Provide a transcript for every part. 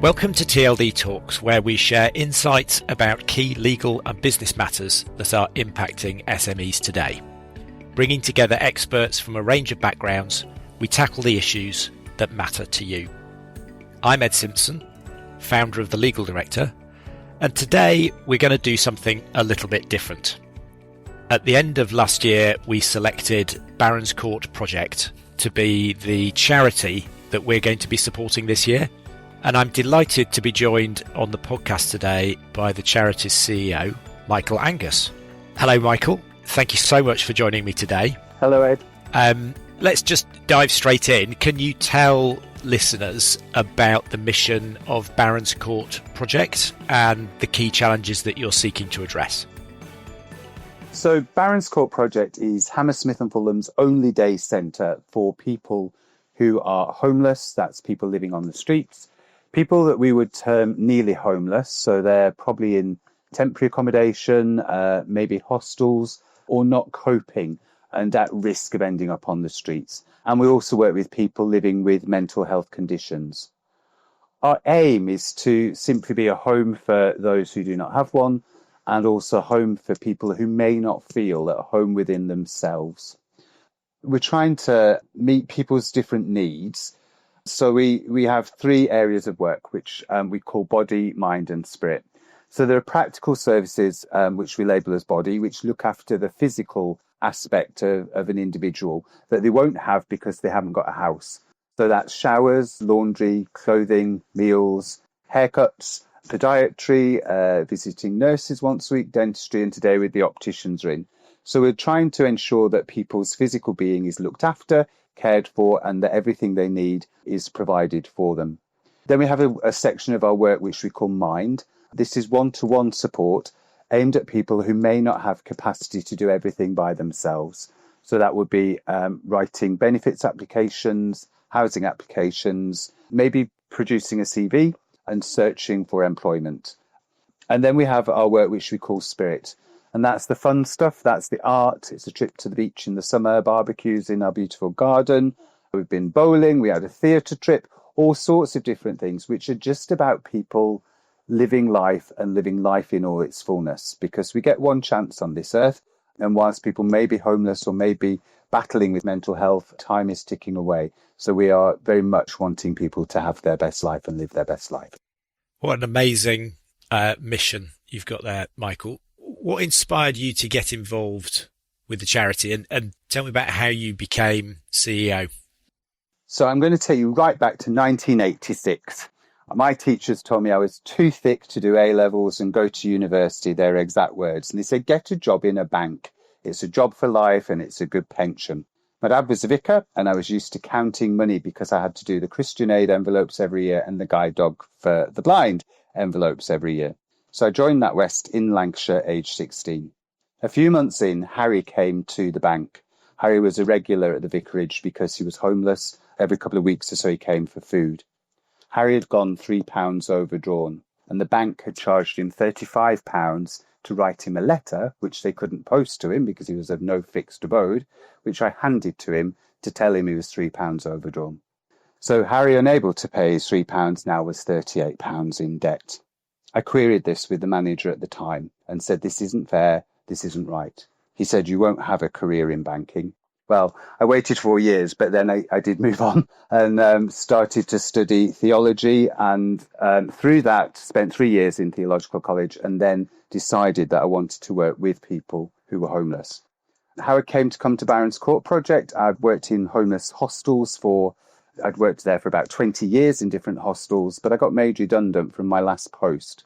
Welcome to TLD Talks, where we share insights about key legal and business matters that are impacting SMEs today. Bringing together experts from a range of backgrounds, we tackle the issues that matter to you. I'm Ed Simpson, founder of The Legal Director, and today we're going to do something a little bit different. At the end of last year, we selected Barron's Court Project to be the charity that we're going to be supporting this year. And I'm delighted to be joined on the podcast today by the charity's CEO, Michael Angus. Hello, Michael. Thank you so much for joining me today. Hello, Ed. Let's just dive straight in. Can you tell listeners about the mission of Barron's Court Project and the key challenges that you're seeking to address? So Barron's Court Project is Hammersmith and Fulham's only day centre for people who are homeless. That's people living on the streets. People that we would term nearly homeless, so they're probably in temporary accommodation, maybe hostels, or not coping and at risk of ending up on the streets. And we also work with people living with mental health conditions. Our aim is to simply be a home for those who do not have one, and also a home for people who may not feel at home within themselves. We're trying to meet people's different needs. So we have three areas of work, which we call body, mind and spirit. So there are practical services, which we label as body, which look after the physical aspect of an individual that they won't have because they haven't got a house. So that's showers, laundry, clothing, meals, haircuts, podiatry, visiting nurses once a week, dentistry, and today with the opticians are in. So we're trying to ensure that people's physical being is looked after, cared for, and that everything they need is provided for them. Then we have a section of our work which we call Mind. This is one-to-one support aimed at people who may not have capacity to do everything by themselves. So that would be writing benefits applications, housing applications, maybe producing a CV and searching for employment. And then we have our work which we call Spirit. And that's the fun stuff. That's the art. It's a trip to the beach in the summer, barbecues in our beautiful garden. We've been bowling. We had a theatre trip, all sorts of different things, which are just about people living life and living life in all its fullness, because we get one chance on this earth. And whilst people may be homeless or may be battling with mental health, time is ticking away. So we are very much wanting people to have their best life and live their best life. What an amazing mission you've got there, Michael. What inspired you to get involved with the charity, and tell me about how you became CEO? So I'm going to take you right back to 1986. My teachers told me I was too thick to do A-levels and go to university, their exact words. And they said, get a job in a bank. It's a job for life and it's a good pension. My dad was a vicar and I was used to counting money because I had to do the Christian Aid envelopes every year and the guide dog for the blind envelopes every year. So I joined NatWest in Lancashire, age 16. A few months in, Harry came to the bank. Harry was a regular at the vicarage because he was homeless. Every couple of weeks or so he came for food. Harry had gone £3 overdrawn, and the bank had charged him £35 to write him a letter, which they couldn't post to him because he was of no fixed abode, which I handed to him to tell him he was £3 overdrawn. So Harry, unable to pay his £3, now was £38 in debt. I queried this with the manager at the time and said, this isn't fair, this isn't right. He said, you won't have a career in banking. Well, I waited 4 years, but then I did move on and started to study theology, and through that spent 3 years in theological college, and then decided that I wanted to work with people who were homeless. How it came to come to Barron's Court Project, I'd worked in homeless hostels I'd worked there for about 20 years in different hostels, but I got made redundant from my last post.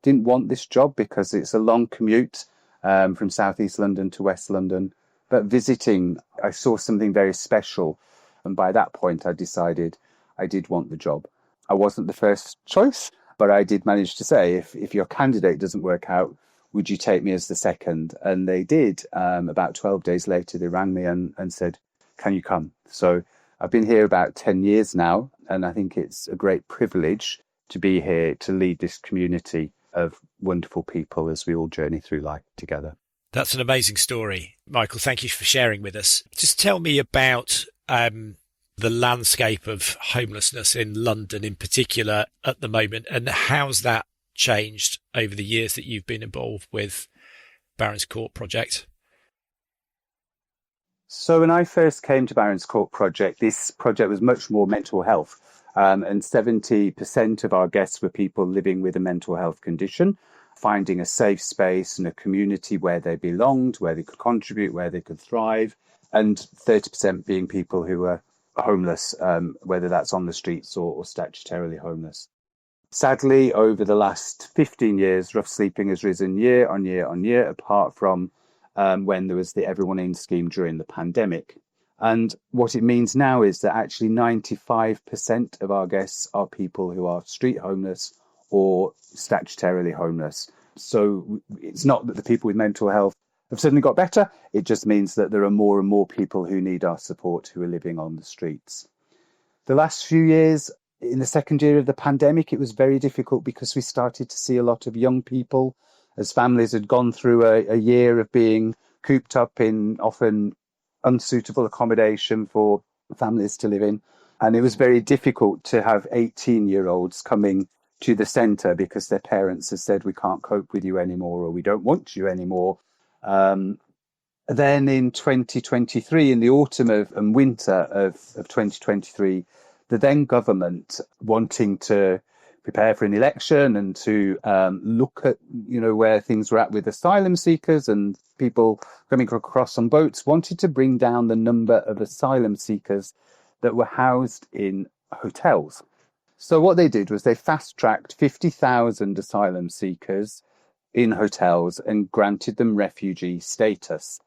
Didn't want this job because it's a long commute from southeast London to West London. But visiting, I saw something very special. And by that point, I decided I did want the job. I wasn't the first choice, but I did manage to say, if your candidate doesn't work out, would you take me as the second? And they did. About 12 days later, they rang me and said, can you come? So I've been here about 10 years now, and I think it's a great privilege to be here to lead this community of wonderful people as we all journey through life together. That's an amazing story, Michael. Thank you for sharing with us. Just tell me about the landscape of homelessness in London in particular at the moment, and how's that changed over the years that you've been involved with Barron's Court project? So when I first came to Barron's Court project, this project was much more mental health. And 70% of our guests were people living with a mental health condition, finding a safe space and a community where they belonged, where they could contribute, where they could thrive, and 30% being people who were homeless, whether that's on the streets or statutorily homeless. Sadly, over the last 15 years, rough sleeping has risen year on year on year, apart from when there was the Everyone In scheme during the pandemic. And what it means now is that actually 95% of our guests are people who are street homeless or statutorily homeless. So it's not that the people with mental health have suddenly got better. It just means that there are more and more people who need our support who are living on the streets. The last few years, in the second year of the pandemic, it was very difficult because we started to see a lot of young people as families had gone through a year of being cooped up in often unsuitable accommodation for families to live in. And it was very difficult to have 18-year-olds coming to the centre because their parents had said, we can't cope with you anymore, or we don't want you anymore. Then in 2023, in the autumn and winter of 2023, the then government, wanting to prepare for an election and to look at, where things were at with asylum seekers and people coming across on boats, wanted to bring down the number of asylum seekers that were housed in hotels. So what they did was they fast-tracked 50,000 asylum seekers in hotels and granted them refugee status.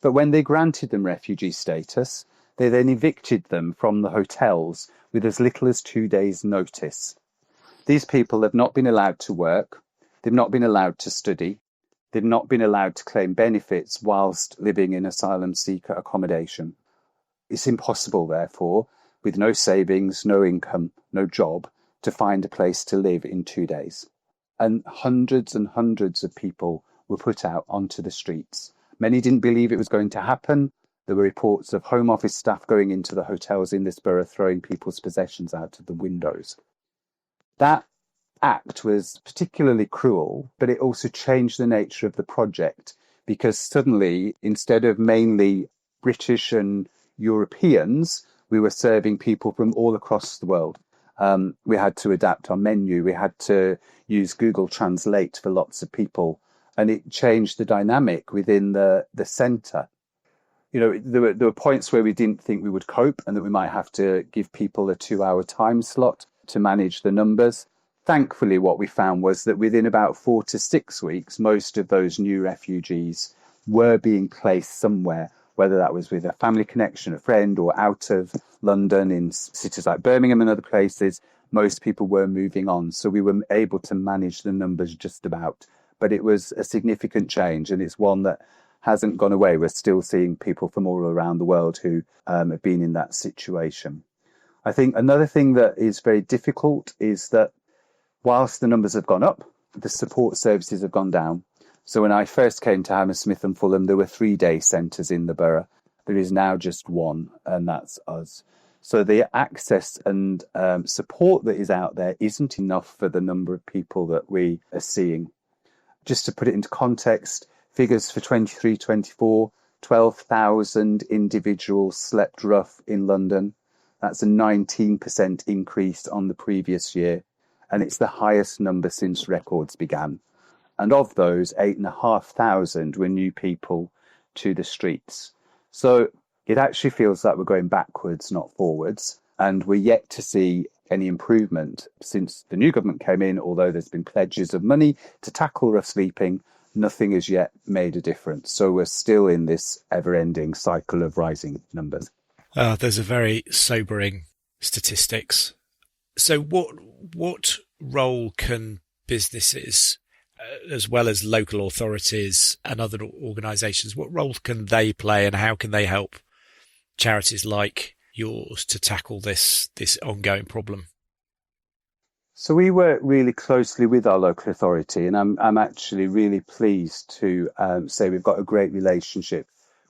But when they granted them refugee status, they then evicted them from the hotels with as little as 2 days' notice. These people have not been allowed to work, they've not been allowed to study, they've not been allowed to claim benefits whilst living in asylum seeker accommodation. It's impossible, therefore, with no savings, no income, no job, to find a place to live in 2 days. And hundreds of people were put out onto the streets. Many didn't believe it was going to happen. There were reports of Home Office staff going into the hotels in this borough, throwing people's possessions out of the windows. That act was particularly cruel, but it also changed the nature of the project, because suddenly, instead of mainly British and Europeans, we were serving people from all across the world. We had to adapt our menu. We had to use Google Translate for lots of people, and it changed the dynamic within the centre. There were points where we didn't think we would cope and that we might have to give people a 2-hour time slot to manage the numbers. Thankfully, what we found was that within about 4 to 6 weeks, most of those new refugees were being placed somewhere, whether that was with a family connection, a friend, or out of London in cities like Birmingham and other places. Most people were moving on. So we were able to manage the numbers just about. But it was a significant change, and it's one that hasn't gone away. We're still seeing people from all around the world who have been in that situation. I think another thing that is very difficult is that whilst the numbers have gone up, the support services have gone down. So when I first came to Hammersmith and Fulham, there were 3-day centres in the borough. There is now just one, and that's us. So the access and support that is out there isn't enough for the number of people that we are seeing. Just to put it into context, figures for 23-24, 12,000 individuals slept rough in London. That's a 19% increase on the previous year, and it's the highest number since records began. And of those, 8,500 were new people to the streets. So it actually feels like we're going backwards, not forwards. And we're yet to see any improvement since the new government came in. Although there's been pledges of money to tackle rough sleeping, nothing has yet made a difference. So we're still in this ever-ending cycle of rising numbers. There's a very sobering statistics. So what role can businesses, as well as local authorities and other organisations, what role can they play, and how can they help charities like yours to tackle this ongoing problem? So we work really closely with our local authority, and I'm actually really pleased to say we've got a great relationship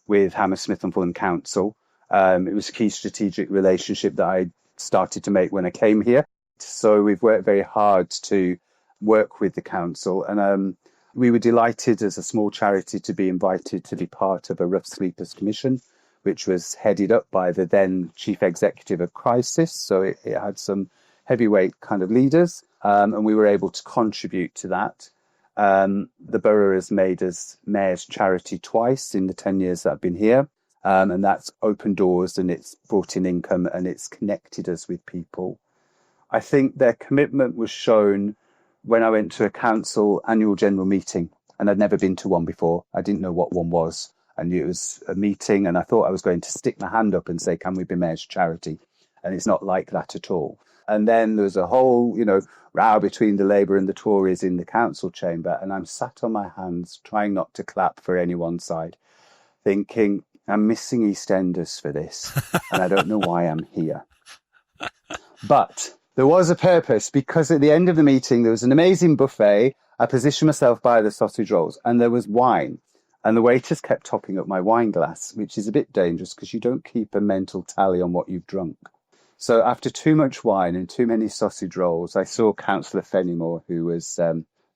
with Hammersmith and Fulham Council. It was a key strategic relationship that I started to make when I came here. So we've worked very hard to work with the council, and we were delighted as a small charity to be invited to be part of a Rough Sleepers Commission, which was headed up by the then chief executive of Crisis. So it had some heavyweight kind of leaders, and we were able to contribute to that. The borough has made us mayor's charity twice in the 10 years that I've been here. And that's opened doors, and it's brought in income, and it's connected us with people. I think their commitment was shown when I went to a council annual general meeting, and I'd never been to one before. I didn't know what one was. I knew it was a meeting, and I thought I was going to stick my hand up and say, can we be mayor's charity? And it's not like that at all. And then there was a whole, row between the Labour and the Tories in the council chamber, and I'm sat on my hands trying not to clap for any one side, thinking, I'm missing EastEnders for this, and I don't know why I'm here. But there was a purpose, because at the end of the meeting, there was an amazing buffet. I positioned myself by the sausage rolls, and there was wine. And the waiters kept topping up my wine glass, which is a bit dangerous because you don't keep a mental tally on what you've drunk. So after too much wine and too many sausage rolls, I saw Councillor Fenimore, who was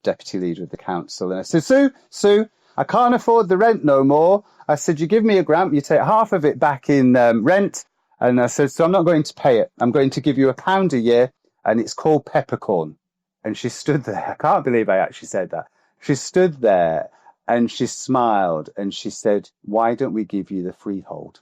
deputy leader of the council. And I said, Sue, I can't afford the rent no more. I said, you give me a grant, you take half of it back in rent. And I said, so I'm not going to pay it. I'm going to give you £1 a year, and it's called peppercorn. And she stood there. I can't believe I actually said that. She stood there and she smiled and she said, why don't we give you the freehold?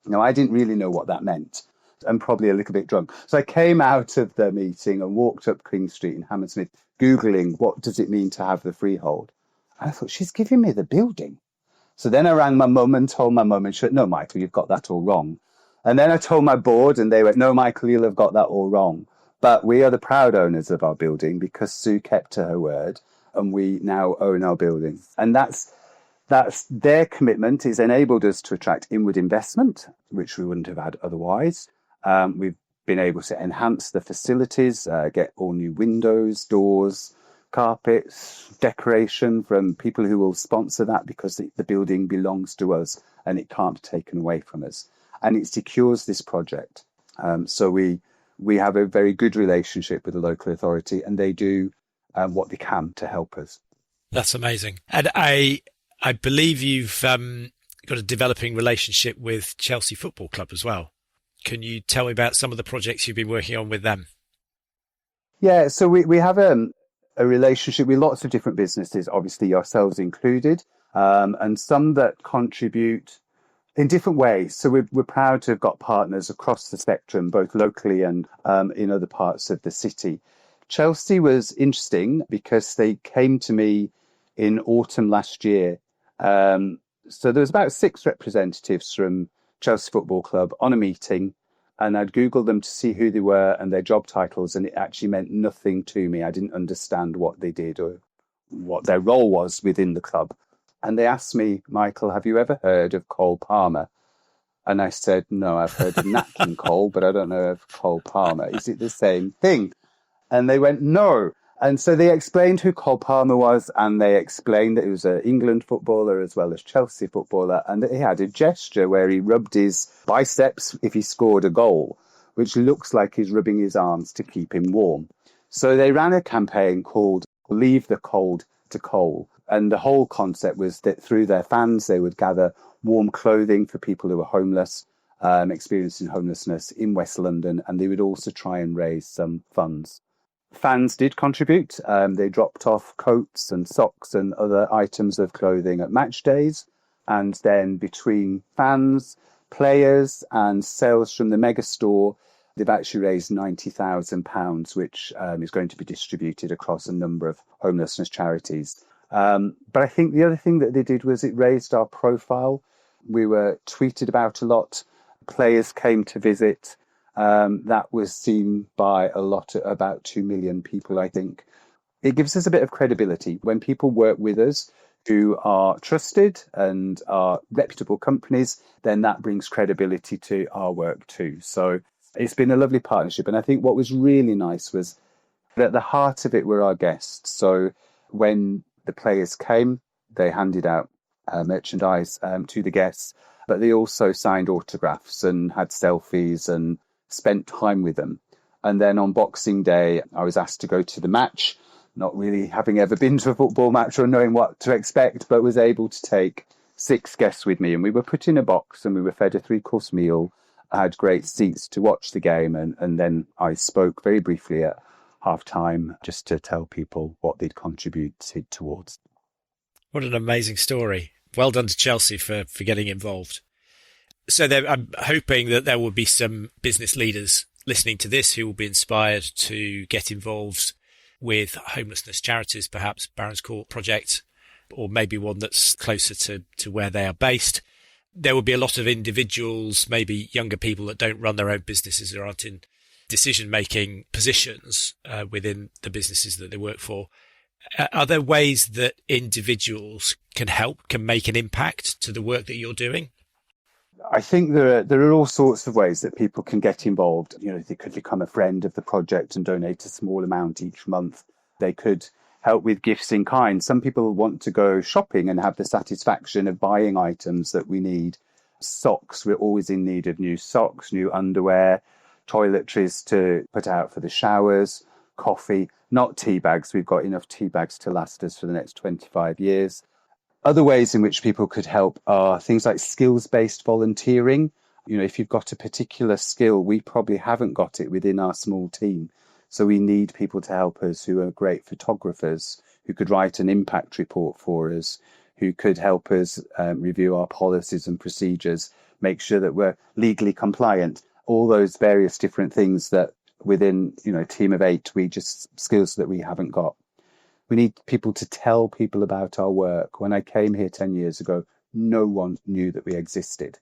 Now, I didn't really know what that meant. I'm probably a little bit drunk. So I came out of the meeting and walked up King Street in Hammersmith, Googling what does it mean to have the freehold. And I thought, she's giving me the building. So then I rang my mum and told my mum, and she went, no, Michael, you've got that all wrong. And then I told my board, and they went, no, Michael, you'll have got that all wrong. But we are the proud owners of our building because Sue kept to her word, and we now own our building. And that's their commitment has enabled us to attract inward investment, which we wouldn't have had otherwise. We've been able to enhance the facilities, get all new windows, doors, carpets, decoration from people who will sponsor that because the building belongs to us and it can't be taken away from us. And it secures this project. So we have a very good relationship with the local authority, and they do what they can to help us. That's amazing. And I believe you've got a developing relationship with Chelsea Football Club as well. Can you tell me about some of the projects you've been working on with them? Yeah, so we have a relationship with lots of different businesses, obviously yourselves included, and some that contribute in different ways. So we're proud to have got partners across the spectrum, both locally and in other parts of the city. Chelsea was interesting because they came to me in autumn last year. So there was about 6 representatives from Chelsea Football Club on a meeting, and I'd Googled them to see who they were and their job titles, and it actually meant nothing to me. I didn't understand what they did or what their role was within the club. And they asked me, Michael, have you ever heard of Cole Palmer? And I said, no, I've heard of Nat King Cole, but I don't know of Cole Palmer. Is it the same thing? And they went, no. And so they explained who Cole Palmer was, and they explained that he was an England footballer as well as Chelsea footballer, and that he had a gesture where he rubbed his biceps if he scored a goal, which looks like he's rubbing his arms to keep him warm. So they ran a campaign called Leave the Cold to Cole. And the whole concept was that through their fans, they would gather warm clothing for people who were homeless, experiencing homelessness in West London, and they would also try and raise some funds. Fans did contribute. They dropped off coats and socks and other items of clothing at match days. And then between fans, players and sales from the mega store, they've actually raised £90,000, which is going to be distributed across a number of homelessness charities. But I think the other thing that they did was it raised our profile. We were tweeted about a lot. Players came to visit. That was seen by about 2 million people, I think. It gives us a bit of credibility. When people work with us who are trusted and are reputable companies, then that brings credibility to our work too. So it's been a lovely partnership. And I think what was really nice was that at the heart of it were our guests. So when the players came, they handed out merchandise to the guests. but they also signed autographs and had selfies and spent time with them. And then on Boxing Day, I was asked to go to the match, not really having ever been to a football match or knowing what to expect, but was able to take 6 guests with me. And we were put in a box and we were fed a 3-course meal. I had great seats to watch the game. And then I spoke very briefly at half time just to tell people what they'd contributed towards. What an amazing story. Well done to Chelsea for getting involved. So I'm hoping that there will be some business leaders listening to this who will be inspired to get involved with homelessness charities, perhaps Barron's Court Project, or maybe one that's closer to where they are based. There will be a lot of individuals, maybe younger people that don't run their own businesses or aren't in decision-making positions within the businesses that they work for. Are there ways that individuals can help, can make an impact to the work that you're doing? I think there are all sorts of ways that people can get involved. They could become a friend of the project and donate a small amount each month. They could help with gifts in kind. Some people want to go shopping and have the satisfaction of buying items that we need. Socks, we're always in need of new socks, new underwear, toiletries to put out for the showers, coffee, not tea bags. We've got enough tea bags to last us for the next 25 years. Other ways in which people could help are things like skills-based volunteering. If you've got a particular skill, we probably haven't got it within our small team. So we need people to help us who are great photographers, who could write an impact report for us, who could help us review our policies and procedures, make sure that we're legally compliant. All those various different things that within, a team of 8, skills that we haven't got. We need people to tell people about our work. When I came here 10 years ago, no one knew that we existed.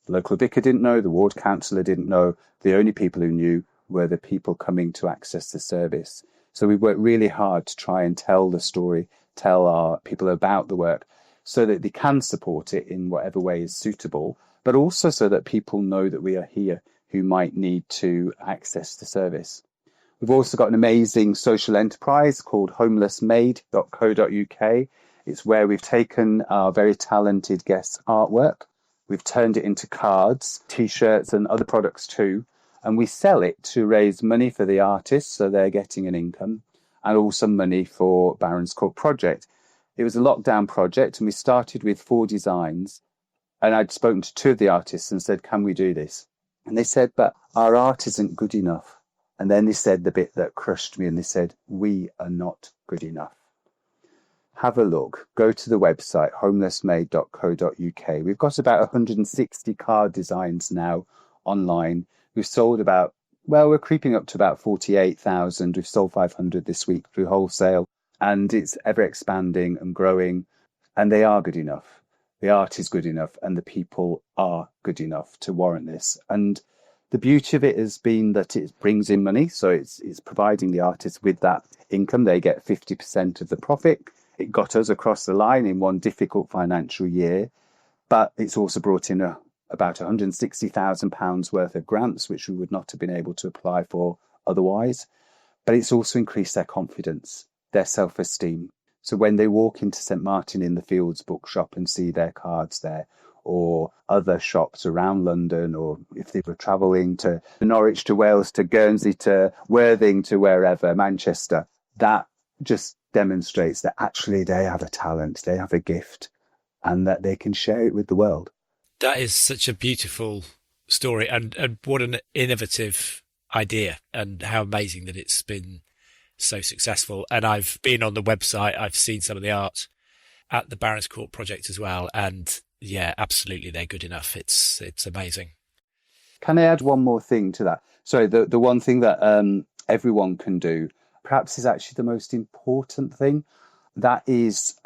The local vicar didn't know, the ward councillor didn't know. The only people who knew were the people coming to access the service. So we worked really hard to try and tell the story, tell our people about the work so that they can support it in whatever way is suitable, but also so that people know that we are here who might need to access the service. We've also got an amazing social enterprise called homelessmade.co.uk. It's where we've taken our very talented guests' artwork, we've turned it into cards, T-shirts and other products too, and we sell it to raise money for the artists, so they're getting an income, and also money for Barron's Court Project. It was a lockdown project, and we started with 4 designs, and I'd spoken to 2 of the artists and said, can we do this? And they said, but our art isn't good enough. And then they said the bit that crushed me, and they said, we are not good enough. Have a look. Go to the website, homelessmade.co.uk. We've got about 160 card designs now online. We've sold we're creeping up to about 48,000. We've sold 500 this week through wholesale, and it's ever expanding and growing. And they are good enough. The art is good enough, and the people are good enough to warrant this. And the beauty of it has been that it brings in money. So it's providing the artists with that income. They get 50% of the profit. It got us across the line in one difficult financial year, but it's also brought in about £160,000 worth of grants, which we would not have been able to apply for otherwise. But it's also increased their confidence, their self-esteem. So when they walk into St Martin in the Fields bookshop and see their cards there, or other shops around London, or if they were travelling to Norwich, to Wales, to Guernsey, to Worthing, to wherever, Manchester, that just demonstrates that actually they have a talent, they have a gift, and that they can share it with the world. That is such a beautiful story, and what an innovative idea, and how amazing that it's been so successful. And I've been on the website, I've seen some of the art at the Barron's Court Project as well, and yeah, absolutely, they're good enough. It's amazing. Can I add one more thing to that? Sorry, the one thing that everyone can do, perhaps is actually the most important thing. That is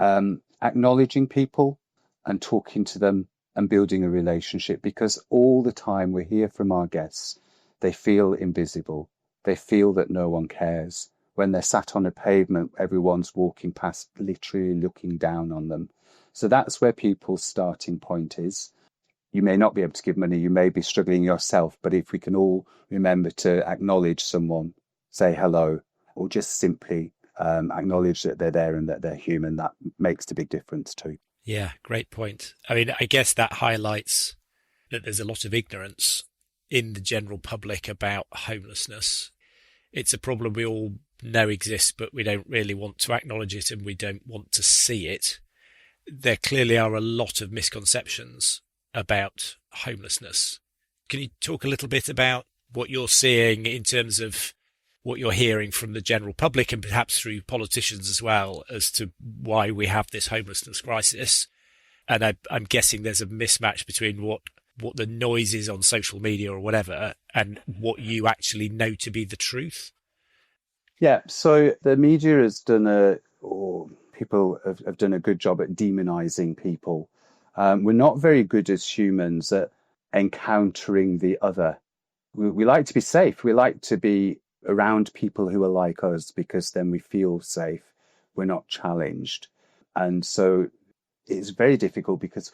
acknowledging people and talking to them and building a relationship, because all the time we hear from our guests, they feel invisible. They feel that no one cares. When they're sat on a pavement, everyone's walking past, literally looking down on them. So that's where people's starting point is. You may not be able to give money, you may be struggling yourself, but if we can all remember to acknowledge someone, say hello, or just simply acknowledge that they're there and that they're human, that makes a big difference too. Yeah, great point. I mean, I guess that highlights that there's a lot of ignorance in the general public about homelessness. It's a problem we all know exists, but we don't really want to acknowledge it and we don't want to see it. There clearly are a lot of misconceptions about homelessness. Can you talk a little bit about what you're seeing in terms of what you're hearing from the general public and perhaps through politicians as well as to why we have this homelessness crisis? And I'm guessing there's a mismatch between what the noise is on social media or whatever and what you actually know to be the truth. Yeah, so the media has done or people have done a good job at demonizing people. We're not very good as humans at encountering the other. We like to be safe. We like to be around people who are like us because then we feel safe. We're not challenged. And so it's very difficult because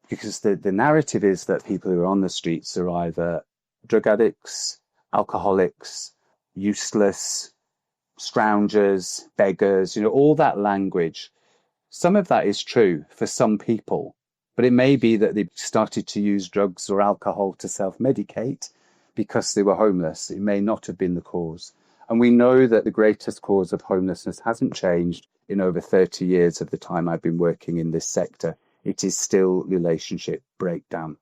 the narrative is that people who are on the streets are either drug addicts, alcoholics, useless, scroungers, beggars, all that language. Some of that is true for some people, but it may be that they started to use drugs or alcohol to self-medicate because they were homeless. It may not have been the cause. And we know that the greatest cause of homelessness hasn't changed in over 30 years of the time I've been working in this sector. It is still relationship breakdown.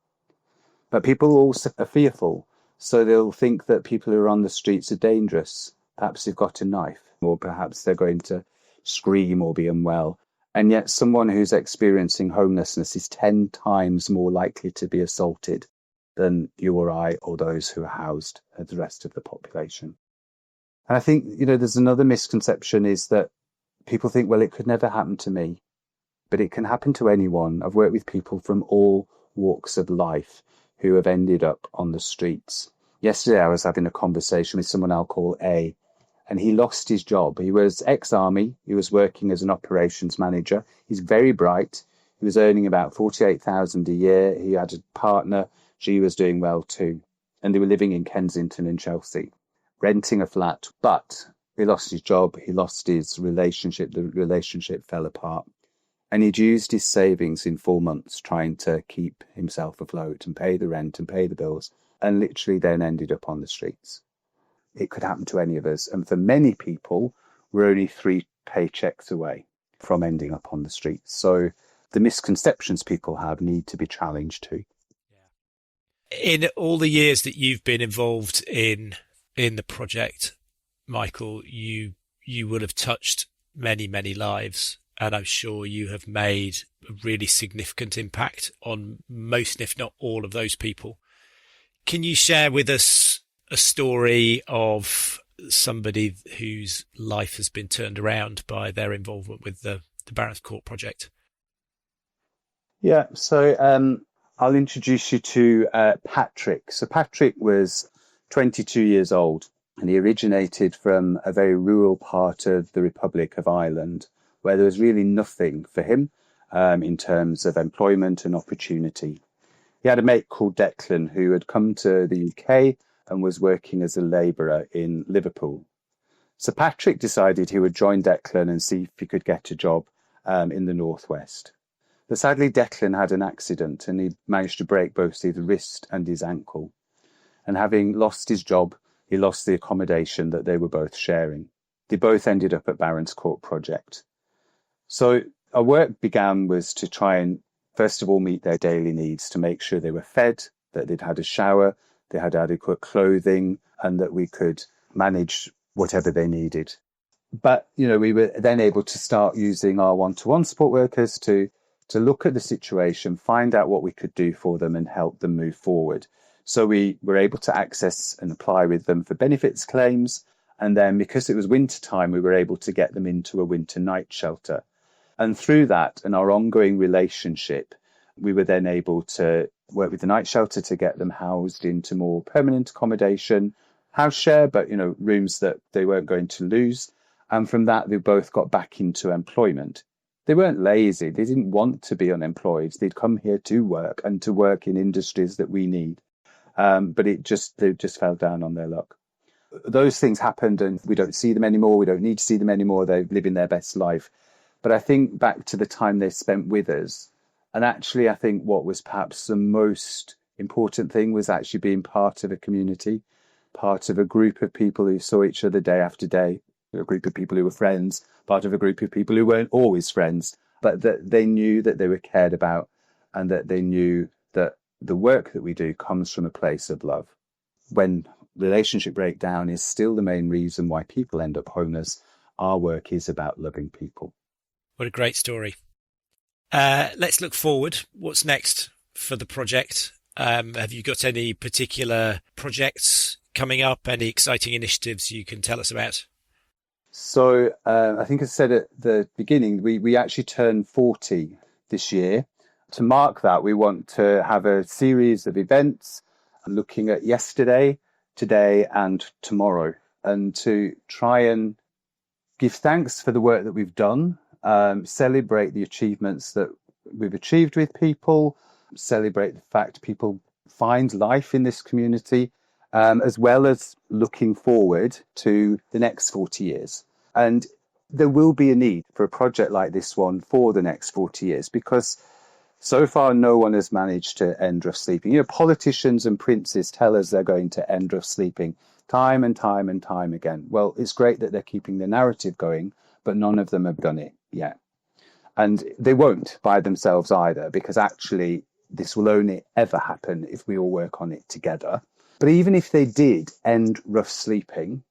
But people also are fearful. So they'll think that people who are on the streets are dangerous. Perhaps they've got a knife, or perhaps they're going to scream or be unwell. And yet someone who's experiencing homelessness is 10 times more likely to be assaulted than you or I or those who are housed as the rest of the population. And I think, there's another misconception is that people think, well, it could never happen to me, but it can happen to anyone. I've worked with people from all walks of life who have ended up on the streets. Yesterday, I was having a conversation with someone I'll call A, and he lost his job. He was ex-army. He was working as an operations manager. He's very bright. He was earning about 48,000 a year. He had a partner. She was doing well too. And they were living in Kensington and Chelsea, renting a flat. But he lost his job. He lost his relationship. The relationship fell apart. And he'd used his savings in 4 months trying to keep himself afloat and pay the rent and pay the bills, and literally then ended up on the streets. It could happen to any of us. And for many people, we're only 3 paychecks away from ending up on the streets. So the misconceptions people have need to be challenged too. In all the years that you've been involved in the project, Michael, you would have touched many, many lives. And I'm sure you have made a really significant impact on most, if not all, of those people. Can you share with us a story of somebody whose life has been turned around by their involvement with the Barron Court project? Yeah, so I'll introduce you to Patrick. So Patrick was 22 years old, and he originated from a very rural part of the Republic of Ireland, where there was really nothing for him in terms of employment and opportunity. He had a mate called Declan who had come to the UK and was working as a labourer in Liverpool. So Patrick decided he would join Declan and see if he could get a job in the northwest. But sadly, Declan had an accident and he managed to break both his wrist and his ankle. And having lost his job, he lost the accommodation that they were both sharing. They both ended up at Barron's Court project. So our work was to try and, first of all, meet their daily needs, to make sure they were fed, that they'd had a shower, they had adequate clothing, and that we could manage whatever they needed. But, we were then able to start using our one-to-one support workers to look at the situation, find out what we could do for them and help them move forward. So we were able to access and apply with them for benefits claims. And then because it was winter time, we were able to get them into a winter night shelter. And through that and our ongoing relationship, we were then able to work with the night shelter to get them housed into more permanent accommodation, house share, but, rooms that they weren't going to lose. And from that, they both got back into employment. They weren't lazy. They didn't want to be unemployed. They'd come here to work and to work in industries that we need. But they just fell down on their luck. Those things happened and we don't see them anymore. We don't need to see them anymore. They're living their best life. But I think back to the time they spent with us. And actually, I think what was perhaps the most important thing was actually being part of a community, part of a group of people who saw each other day after day, a group of people who were friends, part of a group of people who weren't always friends, but that they knew that they were cared about and that they knew that the work that we do comes from a place of love. When relationship breakdown is still the main reason why people end up homeless, our work is about loving people. What a great story. Let's look forward. What's next for the project? Have you got any particular projects coming up? Any exciting initiatives you can tell us about? So I think I said at the beginning, we actually turned 40 this year. To mark that, we want to have a series of events looking at yesterday, today, and tomorrow, and to try and give thanks for the work that we've done, celebrate the achievements that we've achieved with people, celebrate the fact people find life in this community, as well as looking forward to the next 40 years. And there will be a need for a project like this one for the next 40 years, because so far no one has managed to end rough sleeping. You know, politicians and princes tell us they're going to end rough sleeping time and time and time again. Well, it's great that they're keeping the narrative going, but none of them have done it yet. And they won't by themselves either, because actually this will only ever happen if we all work on it together. But even if they did end rough sleeping,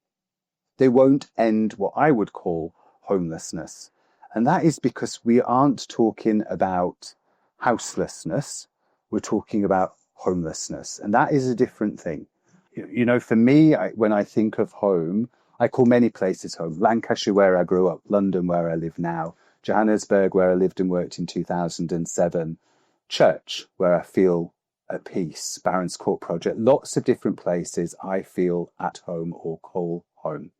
they won't end what I would call homelessness. And that is because we aren't talking about houselessness, we're talking about homelessness. And that is a different thing. You know, for me, when I think of home, I call many places home. Lancashire, where I grew up, London, where I live now, Johannesburg, where I lived and worked in 2007, Church, where I feel at peace, Barron's Court Project, lots of different places I feel at home or call home.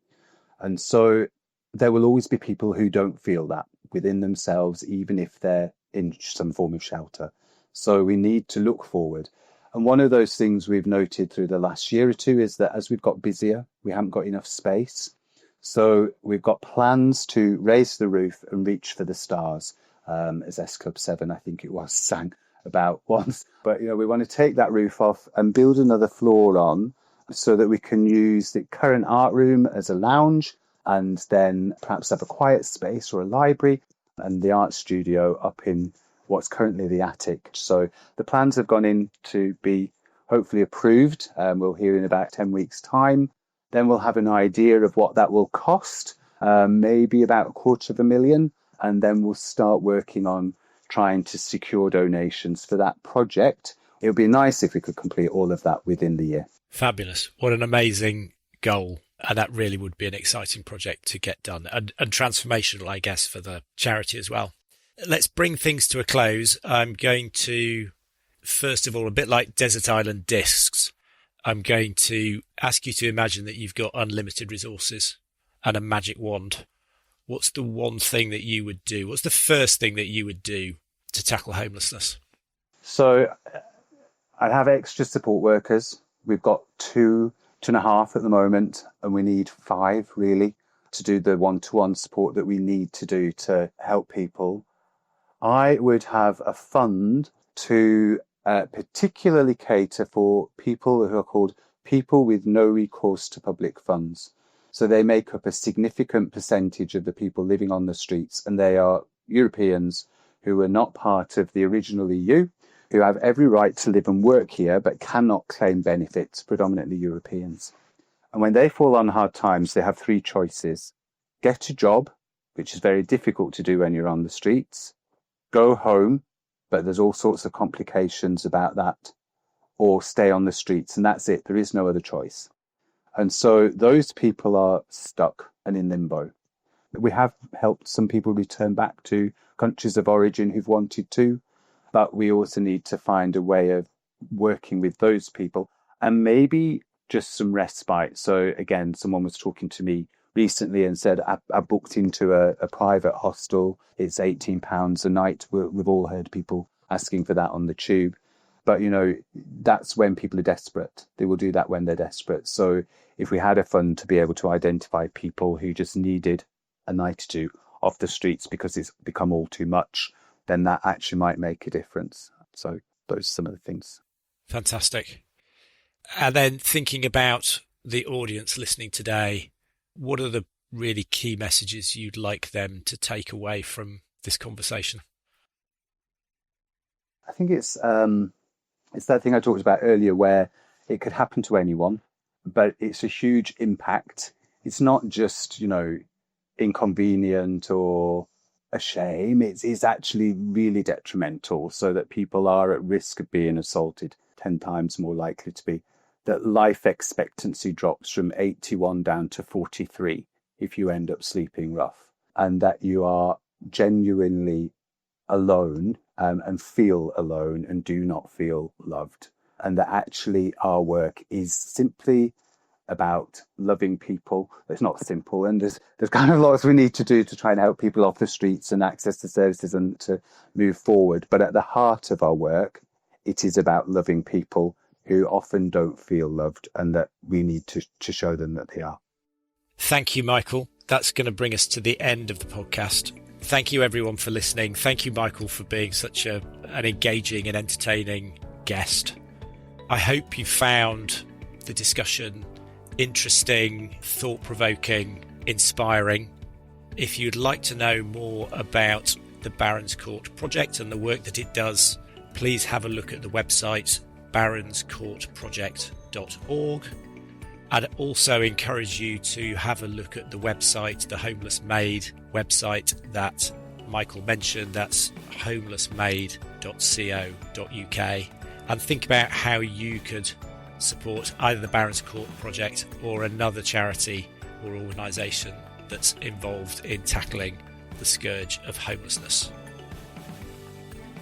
And so there will always be people who don't feel that within themselves, even if they're in some form of shelter. So we need to look forward. And one of those things we've noted through the last year or two is that as we've got busier, we haven't got enough space. So we've got plans to raise the roof and reach for the stars, as S Club 7, I think it was, sang about once. But, you know, we want to take that roof off and build another floor on so that we can use the current art room as a lounge and then perhaps have a quiet space or a library and the art studio up in what's currently the attic. So the plans have gone in to be hopefully approved. We'll hear in about 10 weeks' time. Then we'll have an idea of what that will cost, maybe about $250,000. And then we'll start working on trying to secure donations for that project. It would be nice if we could complete all of that within the year. Fabulous. What an amazing goal. And that really would be an exciting project to get done and transformational, I guess, for the charity as well. Let's bring things to a close. I'm going to, first of all, a bit like Desert Island Discs, I'm going to ask you to imagine that you've got unlimited resources and a magic wand. What's the one thing that you would do? What's the first thing that you would do to tackle homelessness? So I'd have extra support workers. We've got 2.5 at the moment, and we need 5 really to do the one-to-one support that we need to do to help people. I would have a fund to particularly cater for people who are called people with no recourse to public funds. So they make up a significant percentage of the people living on the streets, and they are Europeans who are not part of the original EU, who have every right to live and work here, but cannot claim benefits, predominantly Europeans. And when they fall on hard times, they have 3 choices. Get a job, which is very difficult to do when you're on the streets. Go home, but there's all sorts of complications about that. Or stay on the streets, and that's it. There is no other choice. And so those people are stuck and in limbo. We have helped some people return back to countries of origin who've wanted to, but we also need to find a way of working with those people and maybe just some respite. So again, someone was talking to me recently and said, I booked into a private hostel. It's £18 a night. We've all heard people asking for that on the tube. But, you know, that's when people are desperate. They will do that when they're desperate. So if we had a fund to be able to identify people who just needed a night or two off the streets because it's become all too much, then that actually might make a difference. So those are some of the things. Fantastic. And then thinking about the audience listening today, what are the really key messages you'd like them to take away from this conversation? I think it's that thing I talked about earlier where it could happen to anyone, but it's a huge impact. It's not just, inconvenient or a shame. It's actually really detrimental, so that people are at risk of being assaulted, 10 times more likely to be. That life expectancy drops from 81 down to 43 if you end up sleeping rough, and that you are genuinely alone, and feel alone and do not feel loved. And that actually our work is simply about loving people. It's not simple, and there's kind of lots we need to do to try and help people off the streets and access to services and to move forward. But at the heart of our work, it is about loving people who often don't feel loved, and that we need to show them that they are. Thank you, Michael. That's going to bring us to the end of the podcast. Thank you, everyone, for listening. Thank you, Michael, for being such an engaging and entertaining guest. I hope you found the discussion interesting, thought-provoking, inspiring. If you'd like to know more about the Barron's Court project and the work that it does, please have a look at the website barronscourtproject.org. I'd also encourage you to have a look at the website, the Homeless Maid website that Michael mentioned. That's homelessmaid.co.uk, and think about how you could support either the Barron's Court project or another charity or organisation that's involved in tackling the scourge of homelessness.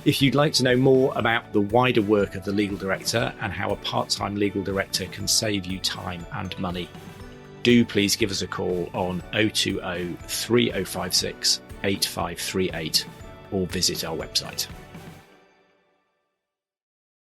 If you'd like to know more about the wider work of the legal director and how a part-time legal director can save you time and money, do please give us a call on 020 3056 8538 or visit our website.